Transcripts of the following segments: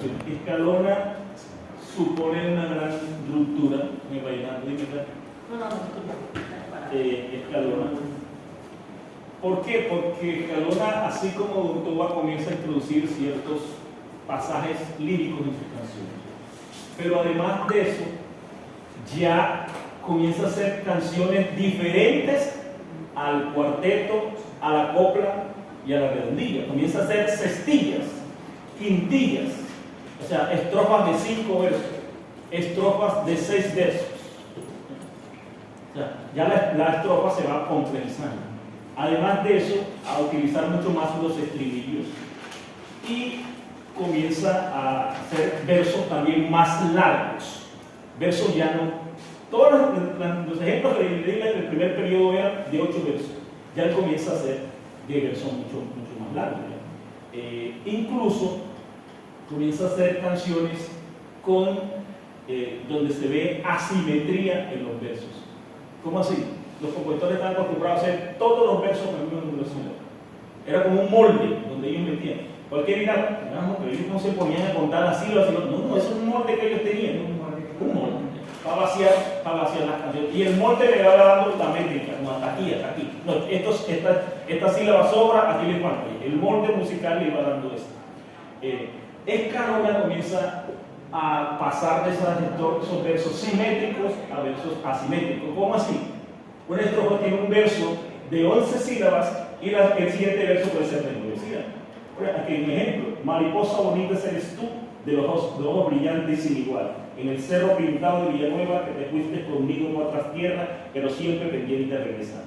canciones. Escalona supone una gran ruptura en el vallenato. Escalona. ¿Por qué? Porque Escalona, así como Don Toba, comienza a introducir ciertos pasajes líricos en sus canciones. Pero además de eso, ya comienza a hacer canciones diferentes al cuarteto, a la copla y a la redondilla. Comienza a hacer cestillas, quintillas, o sea, estrofas de 5 versos, estrofas de 6 versos. O sea, ya la estrofa se va complejizando. Además de eso, a utilizar mucho más los estribillos y comienza a hacer versos también más largos, versos llanos. Todos los ejemplos que le di en el primer periodo eran de 8 versos. Ya él comienza a hacer de versos mucho más largos. Incluso comienza a hacer canciones donde se ve asimetría en los versos. ¿Cómo así? Los compositores están acostumbrados a hacer todos los versos con el mismo número de sílabas. Era como un molde donde ellos metían. Cualquier idea, pero ellos no se ponían a contar las sílabas, sino, no, eso es un molde que ellos tenían. Un molde. Para vaciar las canciones. Y el molde le va dando la métrica, como hasta aquí, hasta aquí. No, esta sílaba sobra, aquí le falta. El molde musical le va dando esto. Escalona comienza a pasar de esos versos simétricos a versos asimétricos. ¿Cómo así? Una estrofa tiene un verso de 11 sílabas y el siguiente verso puede ser de 9 sílabas. Aquí hay un ejemplo. Mariposa bonita eres tú, de ojos brillantes y sin igual. En el cerro pintado de Villanueva, que te fuiste conmigo por otras tierras, pero siempre pendiente de regresar.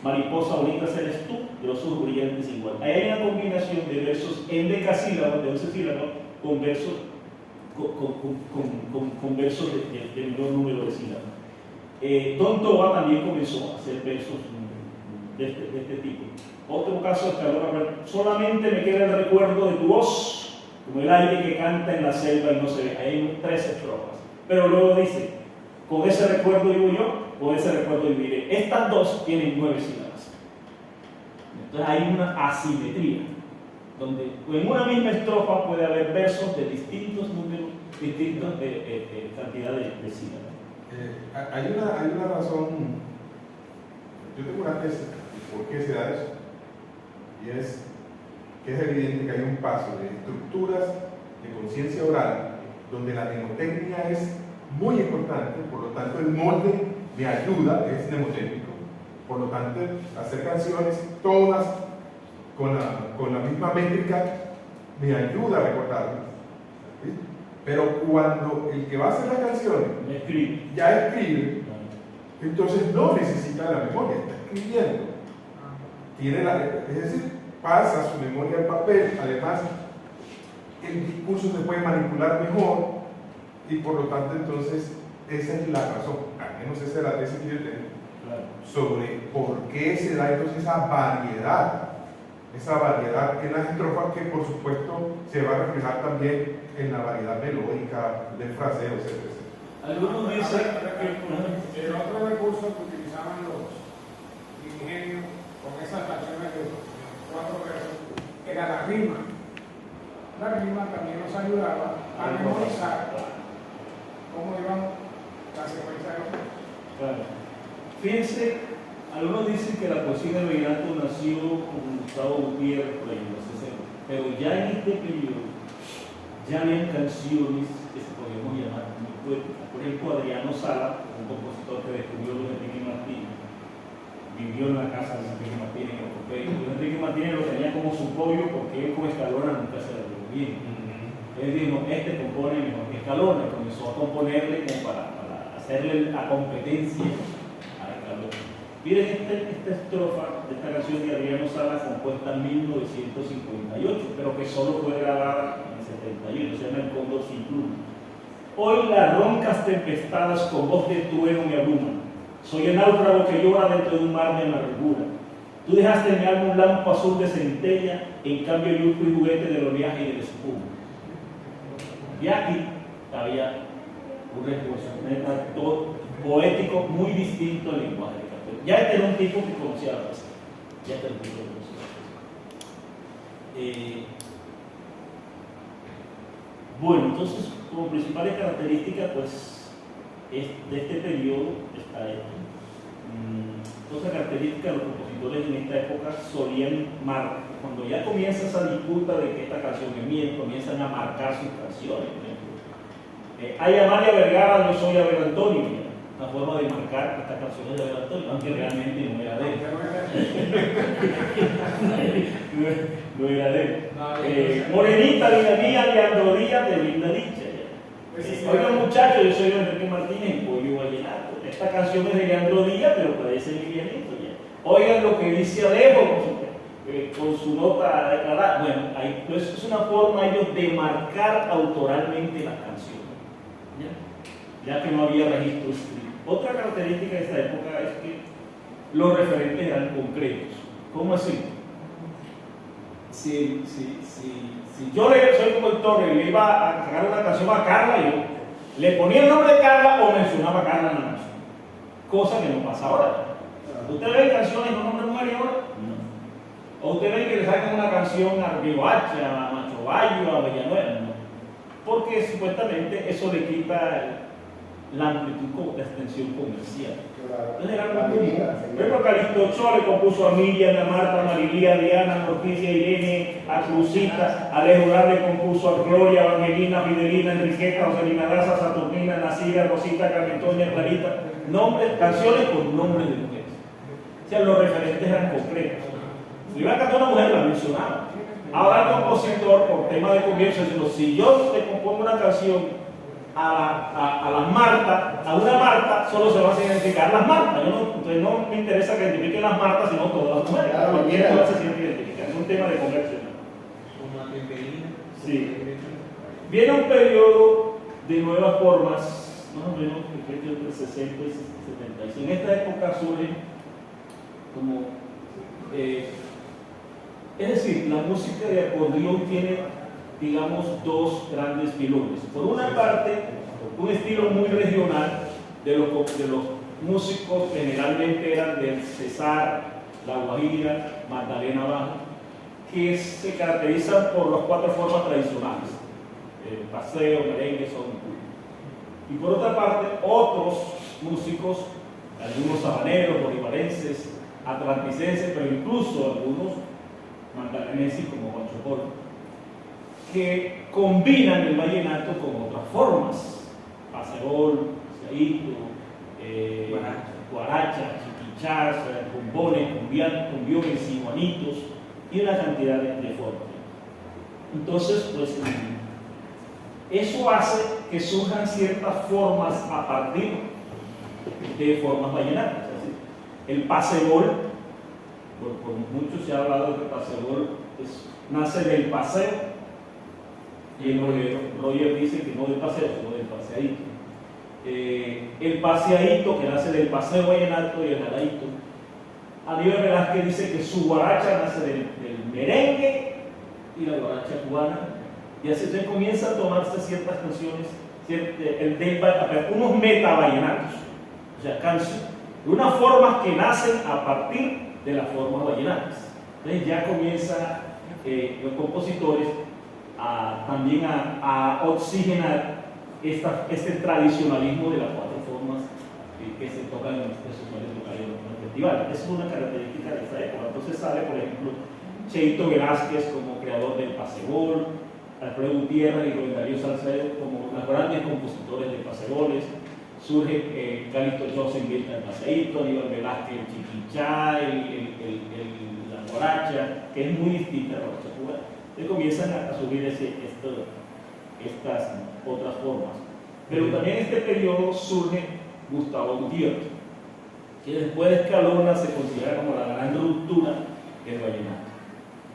Mariposa bonita eres tú, de los ojos brillantes y sin igual. Ahí hay una combinación de versos en decasílabos, de 11 sílabas, con versos con versos de menor número de sílabas. Don Toba también comenzó a hacer versos de este tipo. Otro caso es que solamente me queda el recuerdo de tu voz, como el aire que canta en la selva y no se ve. Ahí hay 3 estrofas. Pero luego dice, con ese recuerdo vivo yo, con ese recuerdo viviré. Estas dos tienen 9 sílabas. Entonces hay una asimetría, donde en una misma estrofa puede haber versos de distintos números, distintas cantidades de sílabas. Hay una razón, yo tengo una tesis de por qué se da eso, y es que es evidente que hay un paso de estructuras de conciencia oral donde la mnemotecnia es muy importante, por lo tanto el molde me ayuda, es mnemotécnico, por lo tanto hacer canciones todas con la misma métrica me ayuda a recordarlas, ¿sí? Pero cuando el que va a hacer las canciones ya escribe, entonces no necesita la memoria, está escribiendo. Es decir, pasa su memoria al papel, además el discurso se puede manipular mejor y por lo tanto entonces esa es la razón, al menos esa es la tesis que yo tengo, sobre por qué se da entonces esa variedad en las estrofas que por supuesto se va a reflejar también en la variedad melódica del fraseo, etc. Algunos dicen que el otro recurso que utilizaban los ingenios con esas canciones de 4 versos era la rima. La rima también nos ayudaba a memorizar cómo iban las secuencias de los versos. Claro. Fíjense, algunos dicen que la poesía del vallenato nació con Gustavo Gutiérrez por ahí en los 60, pero ya en este periodo ya habían canciones que se podríamos llamar muy poéticas. Por ejemplo, Adriano Sala, un compositor que descubrió Luis Enrique Martínez, vivió en la casa de Enrique Martínez en Europeo. Luis Enrique Martínez lo tenía como su pollo porque él con Escalona nunca se le dio bien. Él dijo, este compone mejor que Escalona, y comenzó a componerle como para hacerle la competencia a Escalona. Miren esta estrofa de esta canción de Adriano Sala, compuesta en 1958, pero que solo fue grabada en 71, se llama El Cóndor sin pluma. Hoy las roncas tempestades con voz de trueno me abruman. Soy el náufrago que llora dentro de un mar de amargura. Tú dejaste en mi alma un lampo azul de centella, en cambio yo fui juguete del oleaje y del espuma. Y aquí había un recurso poético muy distinto al lenguaje de Castro. Ya este era un tipo que conocía la poesía. Ya este era un tipo que conocía la poesía. Bueno, entonces, como principales características, pues, de este periodo está esto. Otra característica de los compositores en esta época solían marcar, cuando ya comienza esa disputa de que esta canción es mía, comienzan a marcar sus canciones. Por ejemplo, hay Amalia Vergara, yo soy Abel Antonio, una forma de marcar esta canción es de Abel Antonio, aunque realmente no era de él. No era de él. Morenita, vida mía, Leandro Díaz, de linda dicha. Oigan, muchachos, yo soy Enrique Martínez, Pollo Vallenato. Esta canción es de Leandro Díaz, pero parece Miguelito ya. Oigan lo que dice Alejo con su nota declarada. Bueno, pues es una forma ellos de marcar autoralmente las canciones, ya que no había registro escrito. Otra característica de esta época es que los referentes eran concretos. ¿Cómo así? Si yo soy compositor y le iba a sacar una canción a Carla, yo le ponía el nombre de Carla o mencionaba a Carla en la canción. Cosa que no pasa ahora. ¿Usted ve canciones con nombre de mujer ahora? No. ¿O usted ve que le sacan una canción a Riohacha, a Macho Bayo, a Villanueva? No. Porque supuestamente eso le quita la amplitud, la extensión comercial. Entonces era muy común. Por ejemplo, Calixto Ochoa le compuso a Miriam, a Marta, a Marilía, a Diana, a Morticia, a Irene, a Cruzita. Alejo Dar le compuso a Gloria, a Evangelina, a Fidelina, a Enriqueta, a Joselina Daza, a Saturnina, a Nacida, a Rosita, a Carmentoña, a Clarita. Nombres, canciones con nombres de mujeres. O sea, los referentes eran concretos. Si iba a cantar una mujer, la mencionaba. Ahora el compositor, por tema de comienzo, dice, si yo te compongo una canción a las Marta, a una Marta, solo se van a identificar las Martas. Entonces no me interesa que identifiquen las Martas, sino todas las mujeres. Claro, cualquier cosa se siente identificada. Es un tema de comercio. Sí. Viene un periodo de nuevas formas, más o menos entre 60 y 75. En esta época surge como es decir, la música de acordeón tiene, digamos, dos grandes pilones. Por una parte, un estilo muy regional de los músicos, generalmente eran del Cesar, La Guajira, Magdalena Baja, que se caracterizan por las cuatro formas tradicionales: paseo, merengue, son. Y por otra parte, otros músicos, algunos habaneros, bolivarenses, atlanticenses, pero incluso algunos magdalenenses como Juancho Polo, que combinan el vallenato con otras formas: paseol, paseíto, guaracha, chiquichás, bombones, cumbiones, iguanitos y una cantidad de formas. Entonces, pues, eso hace que surjan ciertas formas a partir de formas vallenatas. El paseol, por mucho se ha hablado de que el paseol nace del paseo, y Roger dice que no del paseo, sino del paseadito. El paseadito, que nace del paseo vallenato, y el jalaíto. Aníbal Velázquez dice que su guaracha nace del merengue y la guaracha cubana, y así entonces comienza a tomarse ciertas canciones, unos metavallenatos, o sea, unas formas que nacen a partir de las formas vallenatas. Entonces ya comienza los compositores también a oxigenar este tradicionalismo de las cuatro formas que se tocan en esos locales, en los festivales. Esa es una característica de esta época. Entonces sale, por ejemplo, Cheito Velázquez como creador del paseol, Alfredo Gutiérrez y Rubén Darío Salcedo como los grandes compositores de paseoles. Surge Calixto Ochoa, se inventa el paseíto, Aníbal Velázquez el chiquichá, la guaracha, que es muy distinta a la guaracha cubana. Entonces comienzan a subir estas otras formas. Pero también en este periodo surge Gustavo Gutiérrez, que después de Escalona se considera como la gran ruptura del vallenato.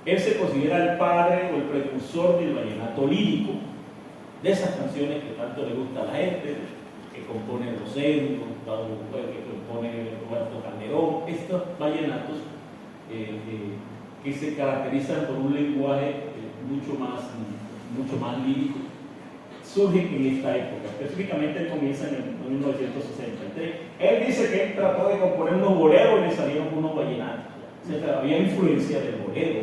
Él se considera el padre o el precursor del vallenato lírico, de esas canciones que tanto le gusta a la gente, que compone Rosendo, que compone Roberto Calderón, estos vallenatos que se caracterizan por un lenguaje mucho más lírico, surgen en esta época. Específicamente comienzan en 1963. Él dice que él trató de componer unos boleros y le salieron unos vallenatos. O sea, había influencia del bolero,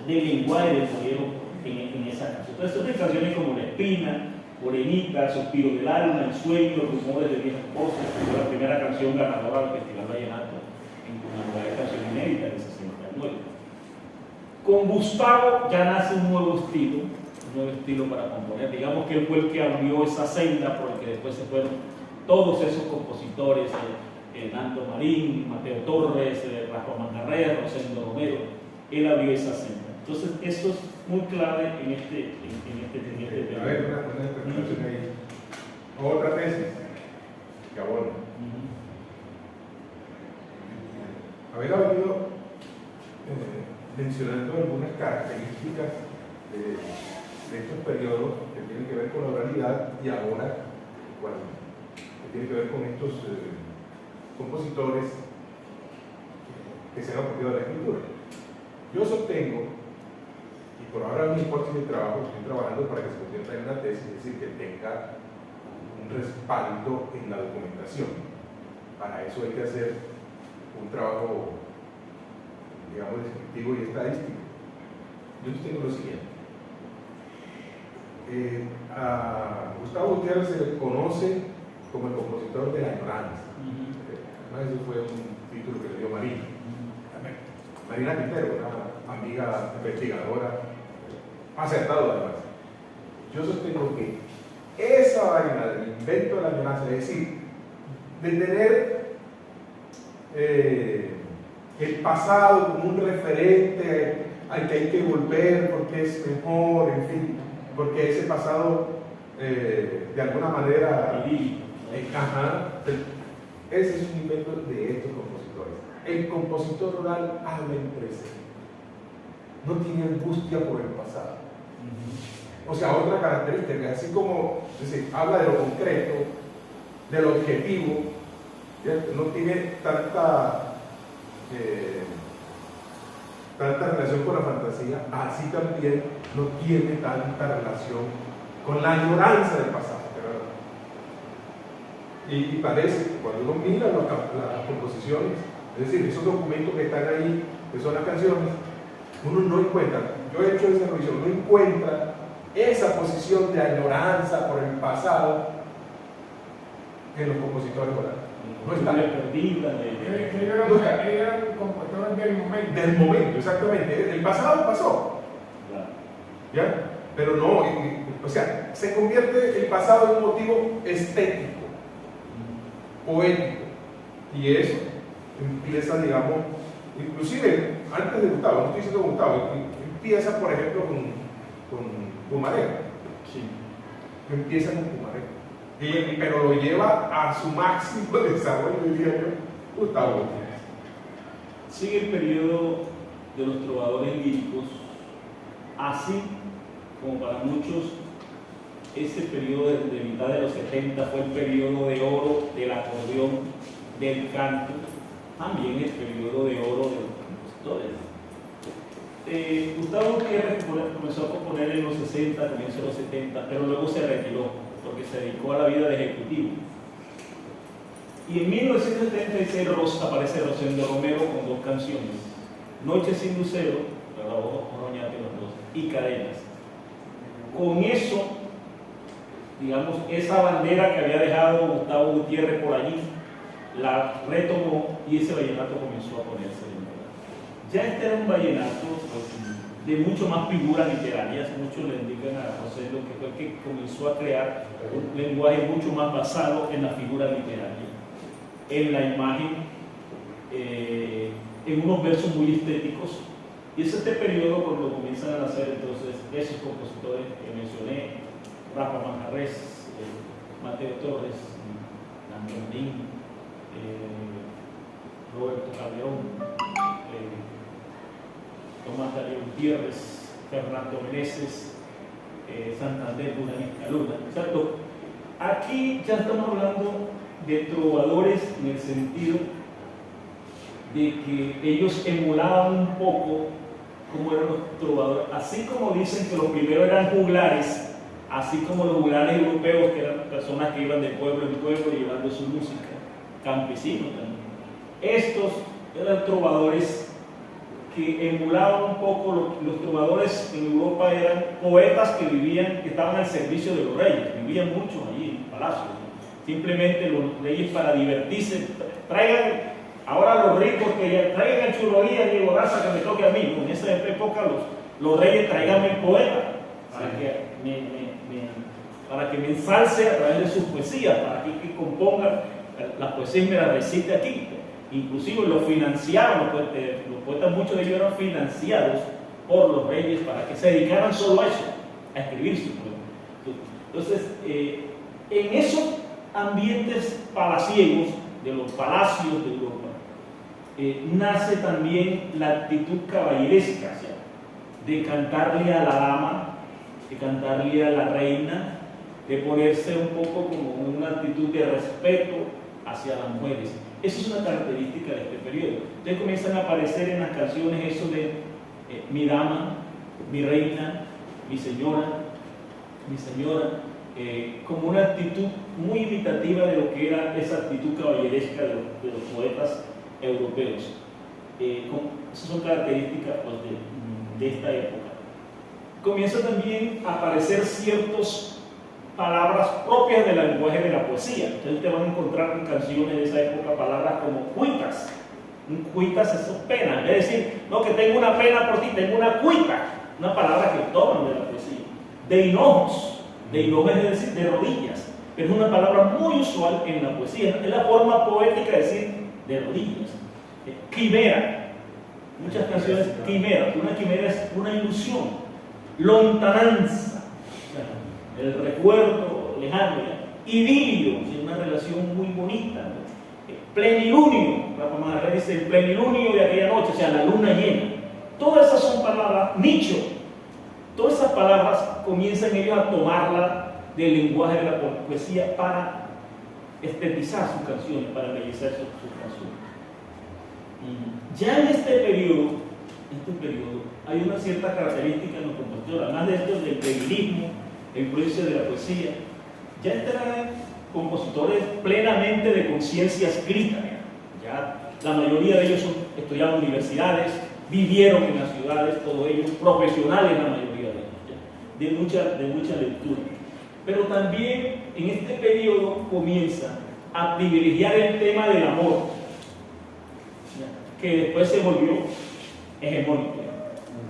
del lenguaje del bolero en esa canción. Entonces son canciones como La Espina, Morenita, Suspiro del Alma, El Sueño, Rumores de Viejas Cosas, que fue la primera canción ganadora del Festival Vallenato en una nueva canción inédita del 69. Con Gustavo ya nace un nuevo estilo para componer. Digamos que él fue el que abrió esa senda por el que después se fueron todos esos compositores, Nando Marín, Mateo Torres, Rafa Manjarres, Rosendo Romero. Él abrió esa senda. Entonces, esto es muy clave en este A ver, una interpretación ahí. Otra tesis que aborda. Haber venido mencionando algunas características de estos periodos que tienen que ver con la oralidad y ahora, bueno, que tienen que ver con estos compositores que se han apropiado de la escritura. Yo sostengo, y por ahora mi hipótesis de trabajo, estoy trabajando para que se convierta en una tesis, es decir, que tenga un respaldo en la documentación. Para eso hay que hacer un trabajo, digamos, descriptivo y estadístico. Yo sostengo lo siguiente. A Gustavo Gutiérrez se le conoce como el compositor de la añoranza. Además, eso fue un título que le dio Marina. Marina Quintero, una amiga investigadora, acertado además. Yo sostengo que esa vaina del invento de la añoranza, es decir, de tener el pasado como un referente al que hay que volver porque es mejor, en fin, porque ese pasado de alguna manera ese es un invento de estos compositores. El compositor oral habla en presente, no tiene angustia por el pasado. O sea, otra característica, así como habla de lo concreto, de lo objetivo, ¿cierto? No tiene tanta relación con la fantasía, así también no tiene tanta relación con la añoranza del pasado, ¿verdad? Y parece, cuando uno mira las composiciones, es decir, esos documentos que están ahí, que son las canciones, uno no encuentra, yo he hecho esa revisión, no encuentra esa posición de añoranza por el pasado en los compositores orales. No está perdida. Ellos eran compositores del momento. Del momento, exactamente. El pasado pasó. Claro. ¿Ya? Pero no, o sea, se convierte el pasado en un motivo estético, poético. Y eso empieza, digamos, inclusive antes de Gustavo, no estoy diciendo Gustavo, empieza, por ejemplo, con Pumaré. Sí. Empieza con Pumaré. Pero lo lleva a su máximo desarrollo, diría yo, Gustavo. Sigue el periodo de los trovadores líricos, así como para muchos ese periodo de mitad de los 70 fue el periodo de oro del acordeón, del canto, también el periodo de oro de los compositores. Gustavo Gutiérrez comenzó a componer en los 60, comienzo de los 70, pero luego se retiró porque se dedicó a la vida de ejecutivo. Y en 1976 aparece Rosendo Romero con dos canciones, Noche sin lucero, que grabó Oroñate los dos, y Cadenas. Con eso, digamos, esa bandera que había dejado Gustavo Gutiérrez por allí, la retomó y ese vallenato comenzó a ponerse de moda. Ya este era un vallenato pues, de mucho más figuras literarias, muchos le indican a Rosendo que fue el que comenzó a crear un lenguaje mucho más basado en la figura literaria, en la imagen, en unos versos muy estéticos. Y es este periodo cuando comienzan a nacer entonces esos compositores que mencioné, Rafa Manjarres, Mateo Torres, Nando Marín, Roberto Calderón, Tomás Darío Gutiérrez, Fernando Meneses, Santander, Duna Luna. Exacto. Aquí ya estamos hablando de trovadores en el sentido de que ellos emulaban un poco cómo eran los trovadores, así como dicen que los primeros eran juglares, así como los juglares europeos, que eran personas que iban de pueblo en pueblo llevando su música, campesinos también. Estos eran trovadores que emulaban un poco los trovadores en Europa. Eran poetas que vivían, que estaban al servicio de los reyes, vivían muchos allí en palacios. Simplemente los reyes, para divertirse, traigan ahora los ricos que ya traigan el churroguía y boraza que me toque a mí. En esa época los reyes traiganme el poeta para que me ensalce a través de sus poesías, para que componga las poesías y me las recite aquí. Inclusive los financiaban, los poetas, muchos de ellos eran financiados por los reyes para que se dedicaran solo a eso, a escribir sus poemas. Entonces, en esos ambientes palaciegos de los palacios de Europa, nace también la actitud caballeresca, o sea, de cantarle a la dama, de cantarle a la reina, de ponerse un poco como una actitud de respeto hacia las mujeres. Eso es una característica de este periodo. Entonces comienzan a aparecer en las canciones eso de mi dama, mi reina, mi señora, como una actitud muy imitativa de lo que era esa actitud caballeresca de los poetas europeos. Esas son características pues, de esta época. Comienza también a aparecer ciertas palabras propias del lenguaje de la poesía. Entonces te van a encontrar en canciones de esa época palabras como cuitas. Un cuitas es pena, es decir, no que tengo una pena por ti, tengo una cuita, una palabra que toman de la poesía. De hinojos es decir, de rodillas, pero es una palabra muy usual en la poesía, es la forma poética de decir de rodillas. Quimera, muchas canciones quimera, una quimera es una ilusión. Lontananza, el recuerdo lejano, idilio, una relación muy bonita. Plenilunio, Rafa Manjarrés dice el plenilunio de aquella noche, o sea, la luna llena. Todas esas son palabras, nicho. Todas esas palabras comienzan ellos a tomarla del lenguaje de la poesía para estetizar sus canciones, para embellecer sus canciones. Ya en este periodo, hay una cierta característica en los compositores, además de esto del periodismo, la influencia de la poesía. Ya eran compositores plenamente de conciencia escrita. Ya la mayoría de ellos estudiaban en universidades, vivieron en las ciudades, todos ellos profesionales, la mayoría de ellos, de mucha lectura. Pero también en este periodo comienza a privilegiar el tema del amor, que después se volvió hegemónico.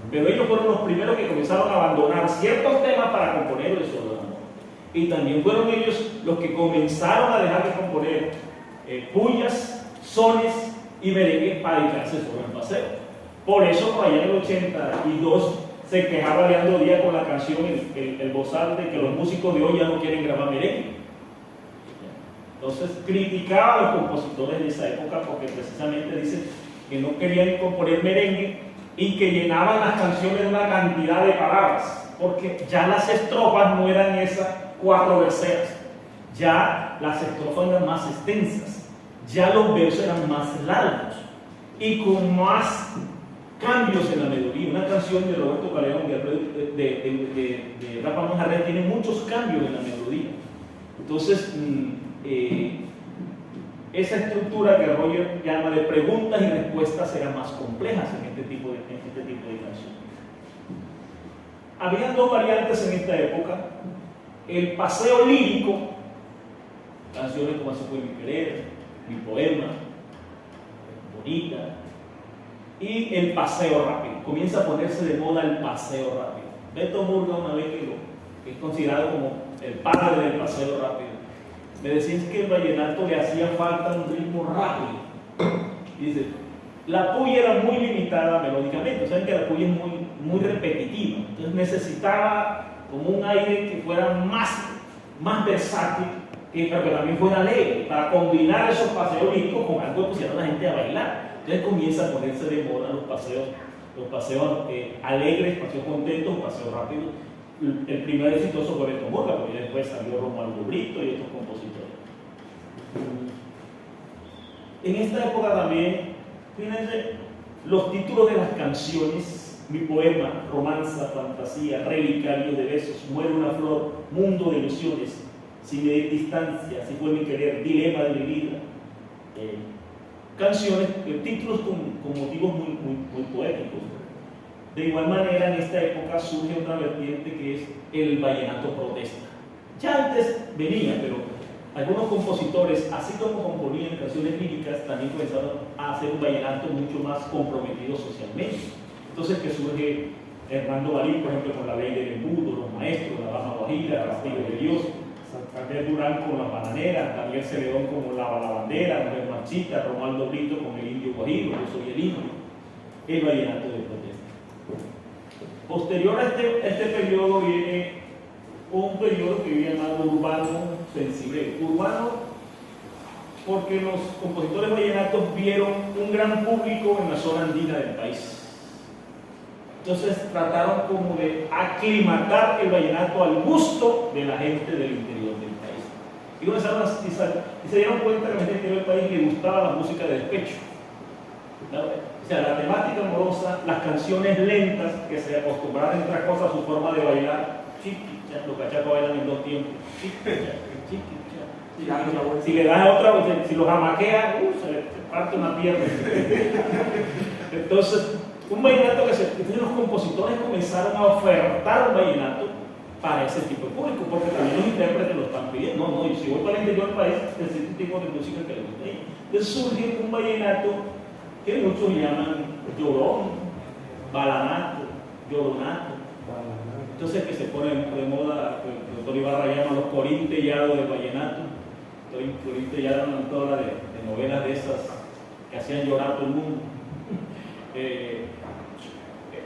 Pero ellos fueron los primeros que comenzaron a abandonar ciertos temas para componer el solo amor. Y también fueron ellos los que comenzaron a dejar de componer pullas, sones y merengues para dedicarse solo al paseo. Por eso, por allá en el 82, se quejaba Leandro Díaz con la canción el Bozal de que los músicos de hoy ya no quieren grabar merengue. Entonces, criticaba a los compositores de esa época porque precisamente dicen que no querían componer merengue y que llenaban las canciones de una cantidad de palabras, porque ya las estrofas no eran esas 4 verseras, ya las estrofas eran más extensas, ya los versos eran más largos y con más cambios en la melodía. Una canción de Roberto Calderón de Rafa Manjarrés tiene muchos cambios en la melodía. Entonces, esa estructura que Roger llama de preguntas y respuestas eran más complejas en este tipo de canciones. Había 2 variantes en esta época: el paseo lírico, canciones como Así fue mi querer, Mi poema, Bonita, y el paseo rápido. Comienza a ponerse de moda el paseo rápido. Beto Murga, una vez que es considerado como el padre del paseo rápido, me decían que el vallenato le hacía falta un ritmo rápido. Y dice, la puya era muy limitada melódicamente, saben que la puya es muy repetitiva, entonces necesitaba como un aire que fuera más versátil, pero que también fuera alegre, para combinar esos paseos líricos con algo que pusiera a la gente a bailar. Entonces comienza a ponerse de moda los paseos alegres, paseos contentos, paseos rápidos. El primer exitoso fue Beto Murga, porque después salió Romualdo Brito y otros compositores. En esta época también, fíjense, los títulos de las canciones: Mi poema, Romanza, Fantasía, Relicario de besos, Muere una flor, Mundo de ilusiones, Sin medir distancia, Así fue mi querer, Dilema de mi vida, canciones, títulos con motivos muy poéticos. De igual manera, en esta época surge otra vertiente que es el vallenato protesta. Ya antes venía, pero algunos compositores, así como componían canciones líricas, también comenzaron a hacer un vallenato mucho más comprometido socialmente. Entonces que surge Hernando Barí, por ejemplo, con La Ley del Embudo, Los Maestros, La Baja Guajira, Castillo de Dios, Santander Durán con Las Bananeras, Daniel Celedón con La Bandera, Mujer Marchita, Romualdo Brito con El Indio Guajiro, Yo Soy el Indio, el vallenato de protesta. Posterior a este periodo viene un periodo que viene llamado urbano sensible. Urbano porque los compositores vallenatos vieron un gran público en la zona andina del país. Entonces trataron como de aclimatar el vallenato al gusto de la gente del interior del país. Y comenzaron y se dieron cuenta que a la gente del interior del país le gustaba la música de despecho. O sea, la temática amorosa, las canciones lentas que se acostumbraron, entre otras cosas, a su forma de bailar. Chiquicha, los cachacos bailan en 2 tiempos. Chiquicha, chiquicha. Si le das a otra, si los amaqueas, se le parte una pierna. Entonces, un vallenato entonces los compositores comenzaron a ofertar un vallenato para ese tipo de público, porque también los intérpretes lo están pidiendo. No, y si voy para el interior del país, necesito un tipo de música que le guste a ellos. Entonces surge un vallenato que muchos llaman llorón, balanato, lloronato. Entonces que se pone de moda, el doctor Ibarra llama los corintellados del vallenato. Corintellado era una autora de novelas de esas que hacían llorar a todo el mundo.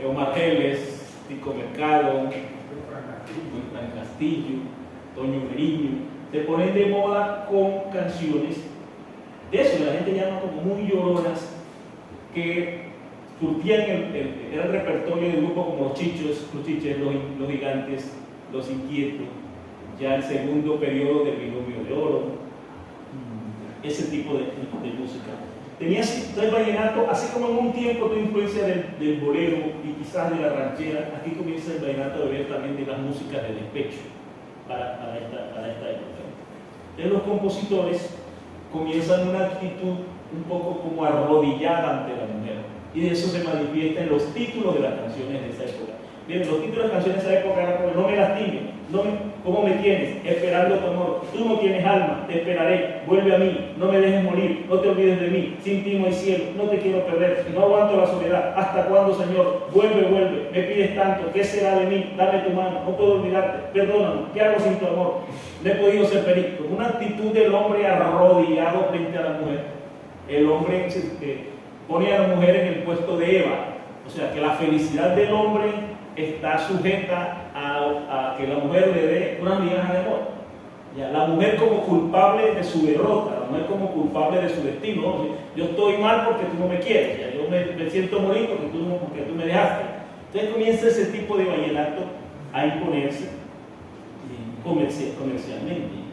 Omar Geles, Tico Mercado, Fran Castillo, Toño Meriño, se ponen de moda con canciones de eso, que la gente llama como muy lloronas, que surtían era el repertorio de grupos como los Chiches, los Gigantes, los Inquietos, ya el segundo periodo del Binomio de Oro, ese tipo de música. Tenías el vallenato, así como en un tiempo tuvo influencia del bolero y quizás de la ranchera, aquí comienza el vallenato a ver también de las músicas de despecho para esta época. Entonces los compositores comienzan una actitud un poco como arrodillada ante la mujer, y de eso se manifiesta en los títulos de las canciones de esa época. Bien, los títulos de las canciones de esa época eran como: no me lastimes, ¿cómo me tienes? Esperando tu amor, tú no tienes alma, te esperaré, vuelve a mí, no me dejes morir, no te olvides de mí, sin ti no hay cielo, no te quiero perder, no aguanto la soledad, ¿hasta cuándo, Señor? Vuelve, me pides tanto, ¿qué será de mí? Dame tu mano, no puedo olvidarte, perdóname, ¿qué hago sin tu amor? No he podido ser feliz. Con una actitud del hombre arrodillado frente a la mujer. El hombre pone a la mujer en el puesto de Eva, o sea que la felicidad del hombre está sujeta a que la mujer le dé una migaja de amor. Ya, la mujer como culpable de su derrota, la mujer como culpable de su destino. ¿No? Yo estoy mal porque tú no me quieres, ya, yo me siento morir porque tú me dejaste. Entonces comienza ese tipo de vallenato a imponerse comercialmente.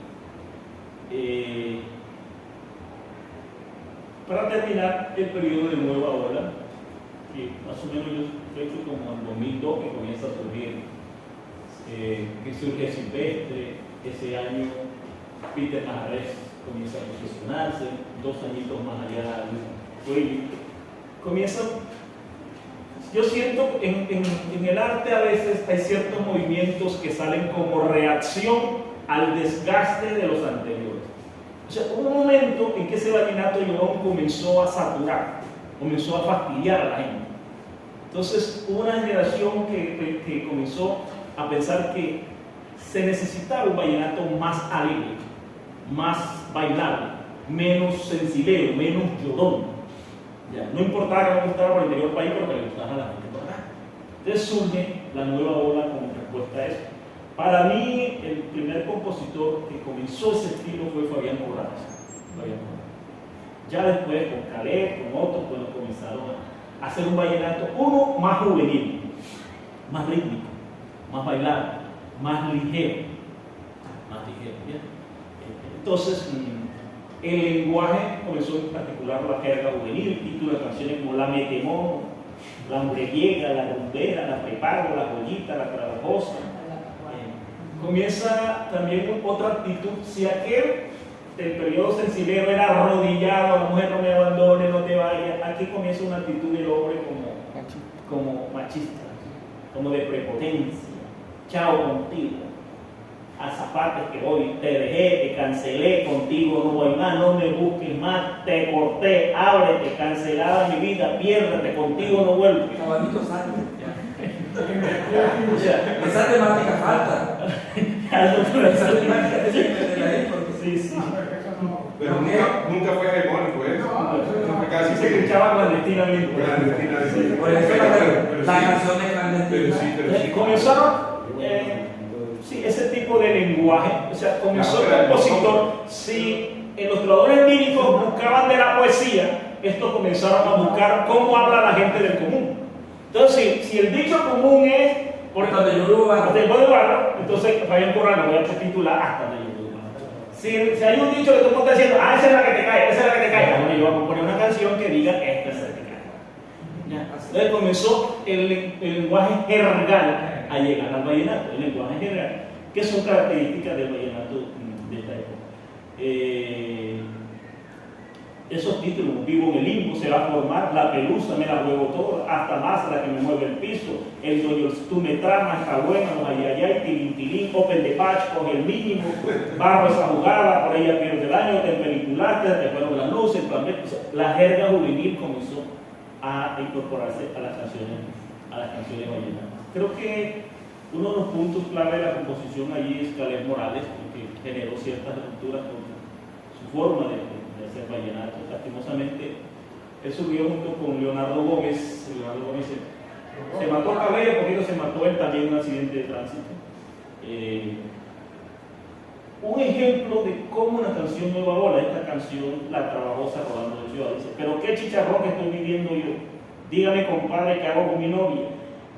Para terminar, el periodo de Nueva Ola, que más o menos yo creo como en 2002 que comienza a surgir, que surge Silvestre, ese año Peter Majarés comienza a posicionarse, 2 añitos más allá comienza. Yo siento en el arte a veces hay ciertos movimientos que salen como reacción al desgaste de los anteriores. O sea, hubo un momento en que ese vallenato llorón comenzó a saturar, comenzó a fastidiar a la gente. Entonces hubo una generación que comenzó a pensar que se necesitaba un vallenato más alegre, más bailable, menos sensilero, menos llorón. Ya, no importaba que no gustara por el interior del país, pero que le gustara a la gente por acá. Entonces surge la nueva ola como respuesta a eso. Para mí, el primer compositor que comenzó ese estilo fue Fabián Corrales. Ya después, con Caleb, con otros, bueno, comenzaron a hacer un vallenato, uno más juvenil, más rítmico, más bailable, más ligero. ¿Bien? Entonces, el lenguaje comenzó en particular la jerga juvenil, títulos de canciones como La Metemón, La Mujeriega, La Rumbera, La Preparo, La Joyita, La Trabajosa. Comienza también otra actitud. Si aquel el periodo sensilero era arrodillado, la mujer no me abandone, no te vayas. Aquí comienza una actitud del hombre como machista, como de prepotencia. Chao contigo, a zapatos que voy, te dejé, te cancelé, contigo no voy más, no me busques más, te corté, ábrete, cancelada mi vida, piérdete, contigo no vuelvo. Abanico sale. O sea, Esa temática falta. Esa temática tiene que meterla ahí porque sí, sí. Pero ¿Por nunca fue hegemónico eso. No, Fue casi Se escuchaba clandestinamente. clandestinamente. por eso Pero la sí. canción es clandestina. Pero sí. Comenzaron sí, ese tipo de lenguaje, o sea, comenzó el compositor, si los trovadores líricos buscaban de la poesía, estos comenzaron a buscar cómo habla la gente del común. Entonces, si el dicho común es, por Hasta donde yo vivo barro. hasta el pueblo barro, entonces Fabián Corral lo voy a titular hasta donde yo vivo barro. Si hay un dicho que todo el mundo está diciendo, esa es la que te cae, esa es la que te cae, bueno, yo voy a componer una canción que diga, esta es la que te cae. ¿Ya? Entonces comenzó el lenguaje jergal a llegar al vallenato, el lenguaje jergal, que son características del vallenato de esta época. Esos títulos, vivo en el limbo, se va a formar, la pelusa me la juego toda, hasta más la que me mueve el piso, el doño, tú me tramas, está buena, los ayayay, tilín, tilín, open de patch, coge el mínimo, barro esa jugada, por ella pierde el año, te peliculaste, te fueron las luces, la jerga juvenil comenzó a incorporarse a las canciones vallenatas. Creo que uno de los puntos clave de la composición allí es Caleb Morales, porque generó ciertas rupturas con su forma de hacer vallenato. Lastimosamente, él subió junto con Leonardo Gómez. Leonardo Gómez se mató Cabello, poquito se mató él también en un accidente de tránsito. Un ejemplo de cómo una canción nueva ola, esta canción la trabajó Rolando de Ciudad. Dice, pero qué chicharrón que estoy viviendo yo. Dígame, compadre, ¿qué hago con mi novia?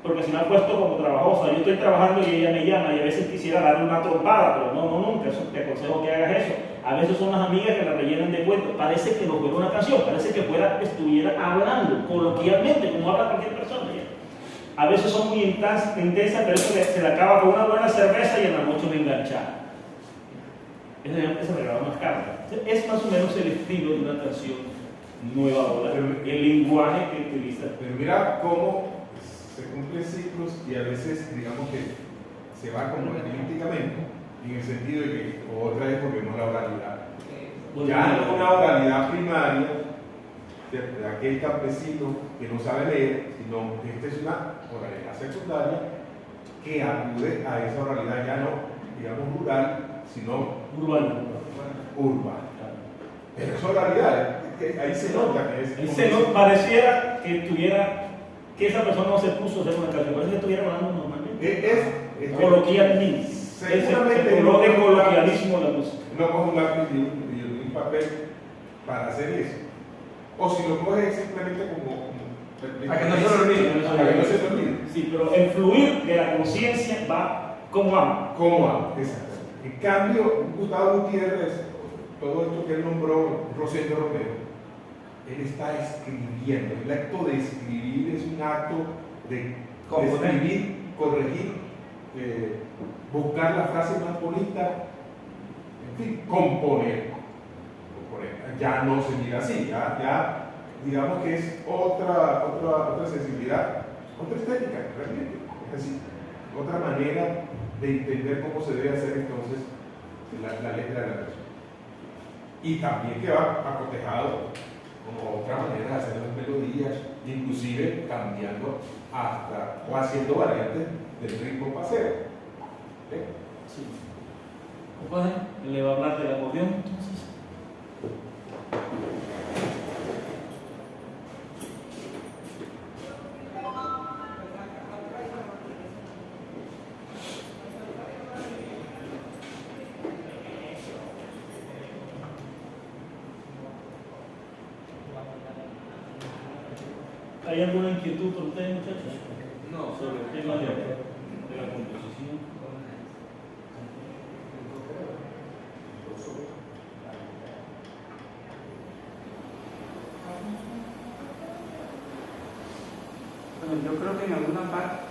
Porque se me ha puesto como trabajosa. Yo estoy trabajando y ella me llama y a veces quisiera darle una trompada, pero no, nunca. Eso, te aconsejo que hagas eso. A veces son las amigas que la rellenan de cuentos. Parece que no fuera una canción, parece que estuviera hablando coloquialmente, como habla cualquier persona. ¿Ya? A veces son muy intensas, pero eso se le acaba con una buena cerveza y en la noche me engancha. Ese regalo más caro. Es más o menos el estilo de una canción nueva ola, el lenguaje que utiliza. Pero mira cómo se cumplen ciclos y a veces, digamos que se va como políticamente, en el sentido de que otra vez volvemos a la oralidad. Ya no una oralidad primaria de aquel campesino que no sabe leer, sino que esta es una oralidad secundaria que acude a esa oralidad ya no, digamos, rural, sino urbana. Pero esa oralidad, ahí se nota que es. Ahí se nota, pareciera que esa persona no se puso a hacer una canción, parece que estuviera hablando normalmente. Coloquialmente. Seguramente no de coloquialismo la música. No coge un lápiz y un papel para hacer eso. O si lo coge simplemente como para que no se lo olvide. Para que no se te olvide. Sí, pero el fluir de la conciencia va como ama. Como ama, exacto. En cambio, Gustavo Gutiérrez, todo esto que él nombró, Rosendo Romero, él está escribiendo. El acto de escribir es un acto de escribir, corregir, buscar la frase más bonita, en fin, componer. Ya no se mira así, ya digamos que es otra sensibilidad, otra estética, realmente. Es decir, otra manera de entender cómo se debe hacer entonces la letra de la canción. Y también que va acotejado como otra manera de hacer las melodías, inclusive cambiando hasta o haciendo variantes del ritmo paseo. Sí. Compadre, le va a hablar del acordeón entonces. ¿Hay alguna inquietud por ustedes, muchachos? No, Sobre el tema de la composición. Bueno, yo creo que en alguna parte